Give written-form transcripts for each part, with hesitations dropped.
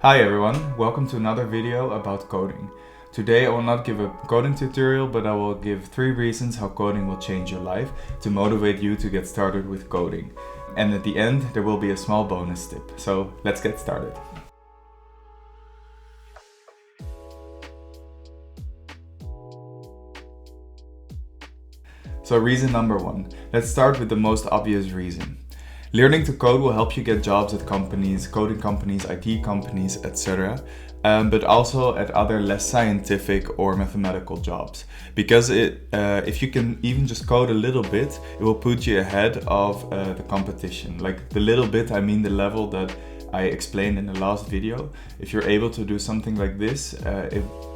Hi everyone, welcome to another video about coding. Today I will not give a coding tutorial, but I will give 3 reasons how coding will change your life to motivate you to get started with coding. And at the end there will be a small bonus tip. So let's get started. So reason number 1. Let's start with the most obvious reason. Learning to code will help you get jobs at companies, coding companies, IT companies, etc. But also at other less scientific or mathematical jobs. Because if you can even just code a little bit, it will put you ahead of the competition. Like the little bit, I mean the level that I explained in the last video. If you're able to do something like this,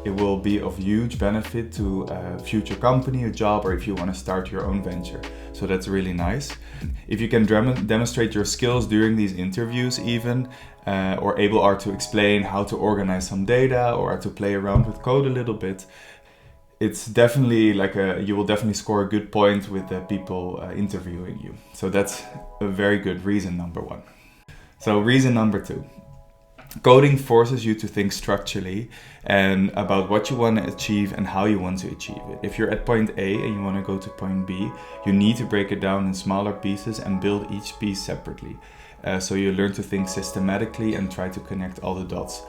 it will be of huge benefit to a future company, a job, or if you want to start your own venture. So that's really nice. If you can demonstrate your skills during these interviews even, or able are to explain how to organize some data or how to play around with code a little bit, it's definitely you will definitely score a good point with the people interviewing you. So that's a very good reason, number 1. So reason number 2. Coding forces you to think structurally and about what you want to achieve and how you want to achieve it. If you're at point A and you want to go to point B, you need to break it down in smaller pieces and build each piece separately. So you learn to think systematically and try to connect all the dots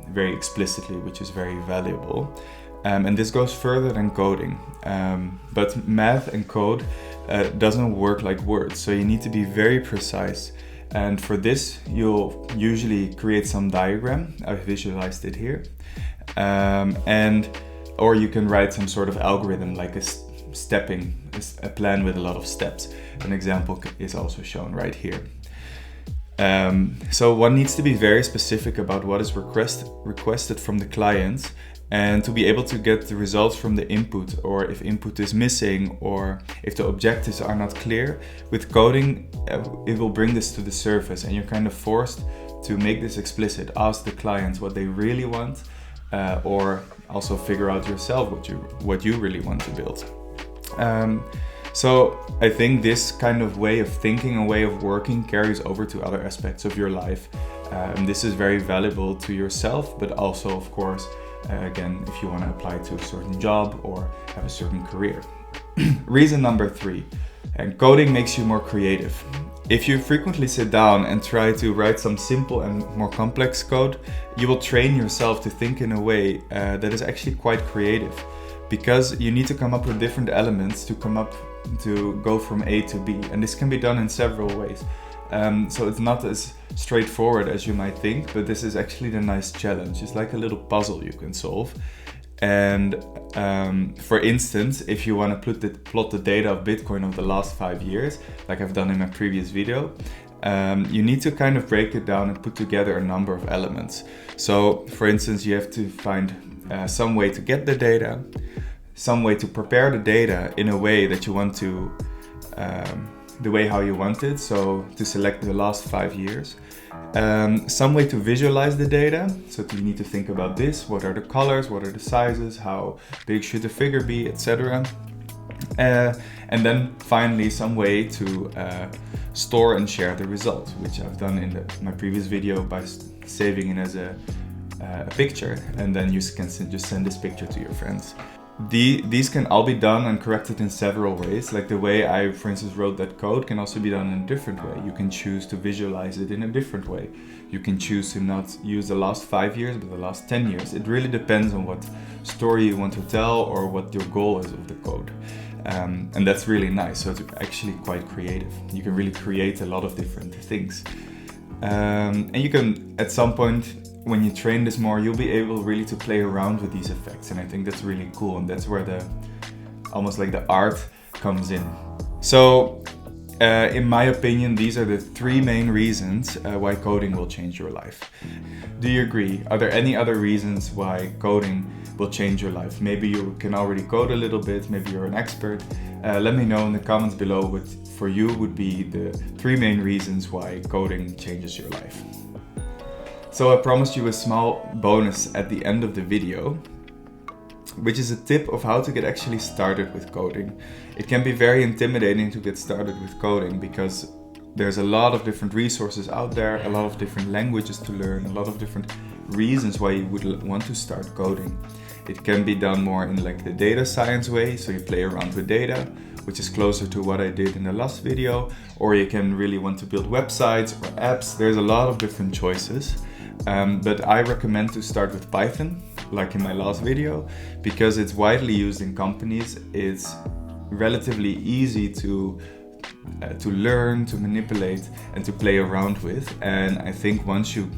very explicitly, which is very valuable. And this goes further than coding. But math and code doesn't work like words, so you need to be very precise. And for this, you'll usually create some diagram. I visualized it here. Or you can write some sort of algorithm, like a plan with a lot of steps. An example is also shown right here. So one needs to be very specific about what is requested from the client, and to be able to get the results from the input, or if input is missing, or if the objectives are not clear. With coding, it will bring this to the surface, and you're kind of forced to make this explicit. Ask the client what they really want, or also figure out yourself what you really want to build. So I think this kind of way of thinking and way of working carries over to other aspects of your life. This is very valuable to yourself, but also, of course, again, if you want to apply to a certain job or have a certain career. Reason number 3. And coding makes you more creative. If you frequently sit down and try to write some simple and more complex code, you will train yourself to think in a way that is actually quite creative. Because you need to come up with different elements to go from A to B. And this can be done in several ways. So it's not as straightforward as you might think, but this is actually the nice challenge. It's like a little puzzle you can solve. And for instance, if you want to plot the data of Bitcoin of the last 5 years, like I've done in my previous video, you need to kind of break it down and put together a number of elements. So for instance, you have to find some way to get the data, some way to prepare the data in a way that you want to the way how you want it, so to select the last 5 years. Some way to visualize the data, so you need to think about this, what are the colors, what are the sizes, how big should the figure be, etc. And then finally some way to store and share the results, which I've done in my previous video by saving it as a picture, and then you can just send this picture to your friends. These can all be done and corrected in several ways. Like the way I, for instance, wrote that code can also be done in a different way. You can choose to visualize it in a different way. You can choose to not use the last 5 years, but the last 10 years. It really depends on what story you want to tell or what your goal is of the code. And that's really nice. So it's actually quite creative. You can really create a lot of different things. And you can, at some point, when you train this more, you'll be able really to play around with these effects, and I think that's really cool, and that's where almost like the art comes in. So in my opinion, these are the 3 main reasons why coding will change your life. Do you agree? Are there any other reasons why coding will change your life? Maybe you can already code a little bit, maybe you're an expert. Let me know in the comments below what for you would be the 3 main reasons why coding changes your life. So I promised you a small bonus at the end of the video, which is a tip of how to get actually started with coding. It can be very intimidating to get started with coding because there's a lot of different resources out there, a lot of different languages to learn, a lot of different reasons why you would want to start coding. It can be done more in like the data science way, so you play around with data, which is closer to what I did in the last video, or you can really want to build websites or apps. There's a lot of different choices, but I recommend to start with Python, like in my last video, because it's widely used in companies. It's relatively easy to learn, to manipulate, and to play around with. And I think once you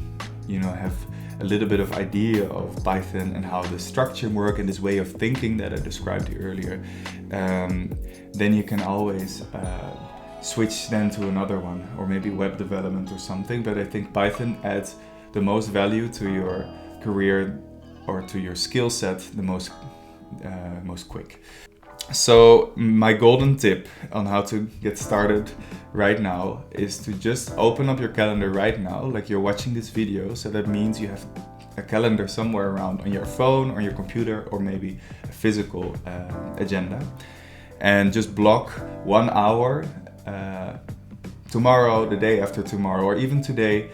have a little bit of idea of Python and how the structure works and this way of thinking that I described earlier, then you can always switch then to another one, or maybe web development or something. But I think Python adds the most value to your career or to your skill set the most quick. So my golden tip on how to get started right now is to just open up your calendar right now, like you're watching this video. So that means you have a calendar somewhere around on your phone or your computer, or maybe a physical agenda, and just block 1 hour tomorrow, the day after tomorrow, or even today,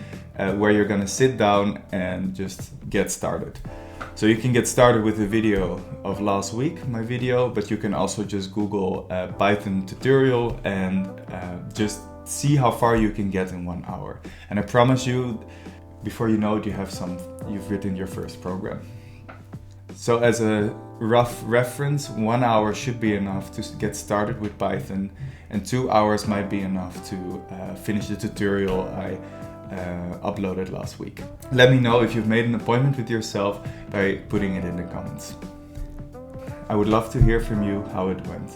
where you're gonna sit down and just get started. So you can get started with the video of last week, my video, but you can also just Google Python tutorial and just see how far you can get in 1 hour. And I promise you, before you know it, you've written your first program. So as a rough reference, 1 hour should be enough to get started with Python, and 2 hours might be enough to finish the tutorial I uploaded last week. Let me know if you've made an appointment with yourself by putting it in the comments. I would love to hear from you how it went.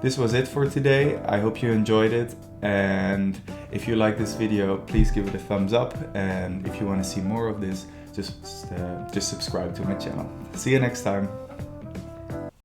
This was it for today. I hope you enjoyed it, and if you like this video, please give it a thumbs up, and if you want to see more of this, just subscribe to my channel. See you next time.